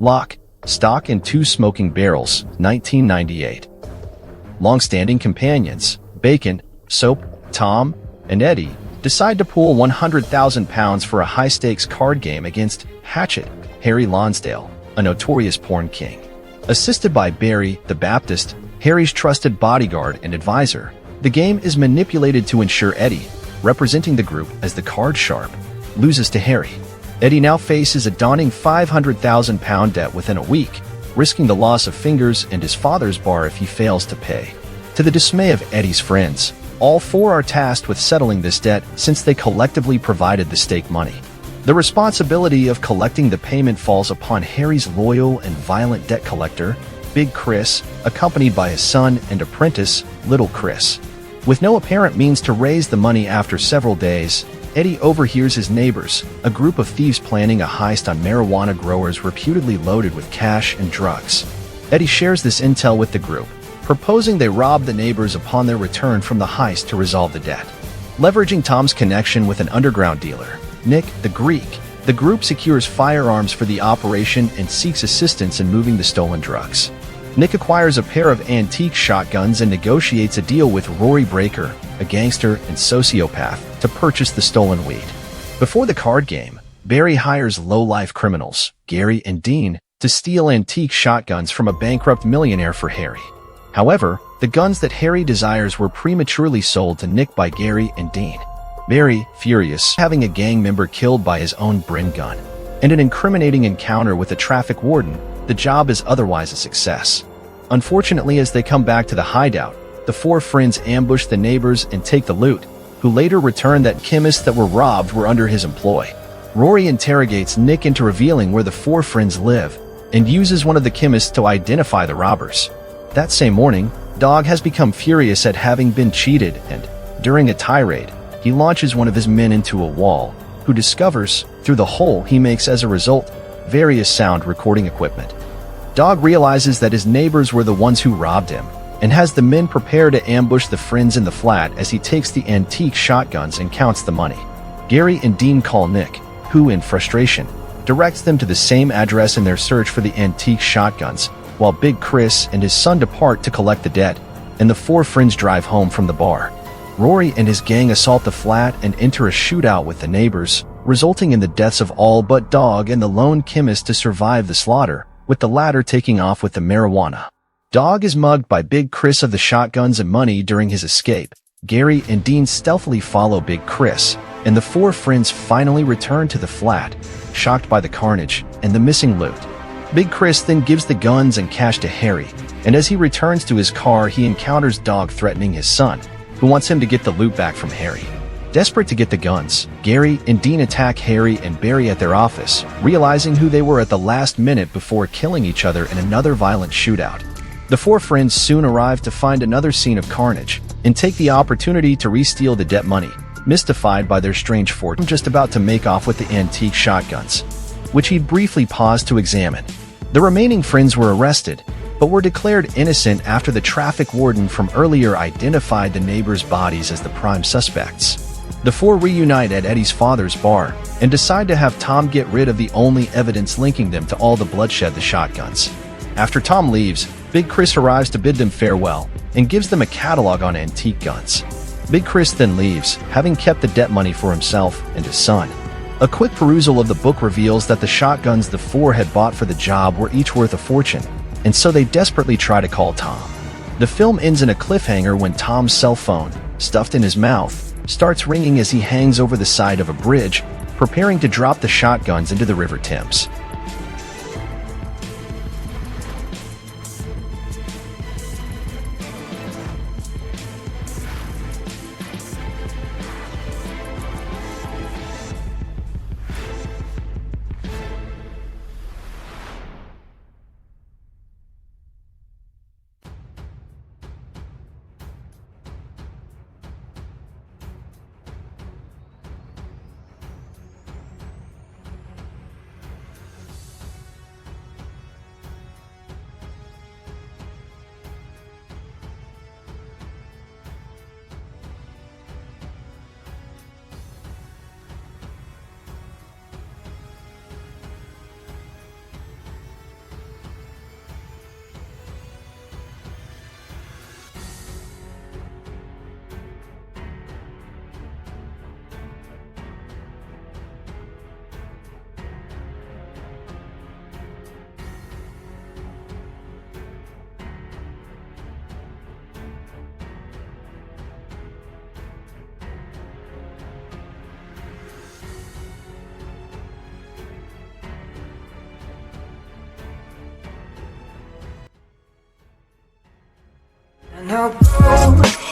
Lock, stock, and 2 smoking barrels, 1998. Long-standing companions, Bacon, Soap, Tom, and Eddie, decide to pool £100,000 for a high-stakes card game against Hatchet, Harry Lonsdale, a notorious porn king. Assisted by Barry, the Baptist, Harry's trusted bodyguard and advisor, the game is manipulated to ensure Eddie, representing the group as the card sharp, loses to Harry. Eddie now faces a daunting £500,000 debt within a week, risking the loss of fingers and his father's bar if he fails to pay. To the dismay of Eddie's friends, all 4 are tasked with settling this debt since they collectively provided the stake money. The responsibility of collecting the payment falls upon Harry's loyal and violent debt collector, Big Chris, accompanied by his son and apprentice, Little Chris. With no apparent means to raise the money after several days, Eddie overhears his neighbors, a group of thieves planning a heist on marijuana growers reputedly loaded with cash and drugs. Eddie shares this intel with the group, proposing they rob the neighbors upon their return from the heist to resolve the debt. Leveraging Tom's connection with an underground dealer, Nick the Greek, the group secures firearms for the operation and seeks assistance in moving the stolen drugs. Nick acquires a pair of antique shotguns and negotiates a deal with Rory Breaker, a gangster and sociopath, to purchase the stolen weed. Before the card game, Barry hires low-life criminals, Gary and Dean, to steal antique shotguns from a bankrupt millionaire for Harry. However, the guns that Harry desires were prematurely sold to Nick by Gary and Dean. Barry, furious, having a gang member killed by his own Brin gun, and an incriminating encounter with a traffic warden, the job is otherwise a success. Unfortunately, as they come back to the hideout, the 4 friends ambush the neighbors and take the loot, who later return that chemists that were robbed were under his employ. Rory interrogates Nick into revealing where the 4 friends live, and uses one of the chemists to identify the robbers. That same morning, Dog has become furious at having been cheated and, during a tirade, he launches one of his men into a wall, who discovers, through the hole he makes as a result, various sound recording equipment. Dog realizes that his neighbors were the ones who robbed him, and has the men prepare to ambush the friends in the flat as he takes the antique shotguns and counts the money. Gary and Dean call Nick, who, in frustration, directs them to the same address in their search for the antique shotguns, while Big Chris and his son depart to collect the debt, and the 4 friends drive home from the bar. Rory and his gang assault the flat and enter a shootout with the neighbors, resulting in the deaths of all but Dog and the lone chemist to survive the slaughter, with the latter taking off with the marijuana. Dog is mugged by Big Chris of the shotguns and money during his escape. Gary and Dean stealthily follow Big Chris, and the 4 friends finally return to the flat, shocked by the carnage and the missing loot. Big Chris then gives the guns and cash to Harry, and as he returns to his car he encounters Dog threatening his son, who wants him to get the loot back from Harry. Desperate to get the guns, Gary and Dean attack Harry and Barry at their office, realizing who they were at the last minute before killing each other in another violent shootout. The 4 friends soon arrive to find another scene of carnage, and take the opportunity to re-steal the debt money, mystified by their strange fortune just about to make off with the antique shotguns, which he'd briefly paused to examine. The remaining friends were arrested, but were declared innocent after the traffic warden from earlier identified the neighbors' bodies as the prime suspects. The 4 reunite at Eddie's father's bar, and decide to have Tom get rid of the only evidence linking them to all the bloodshed, the shotguns. After Tom leaves, Big Chris arrives to bid them farewell, and gives them a catalog on antique guns. Big Chris then leaves, having kept the debt money for himself and his son. A quick perusal of the book reveals that the shotguns the 4 had bought for the job were each worth a fortune, and so they desperately try to call Tom. The film ends in a cliffhanger when Tom's cell phone, stuffed in his mouth, starts ringing as he hangs over the side of a bridge, preparing to drop the shotguns into the River Thames. And I'll go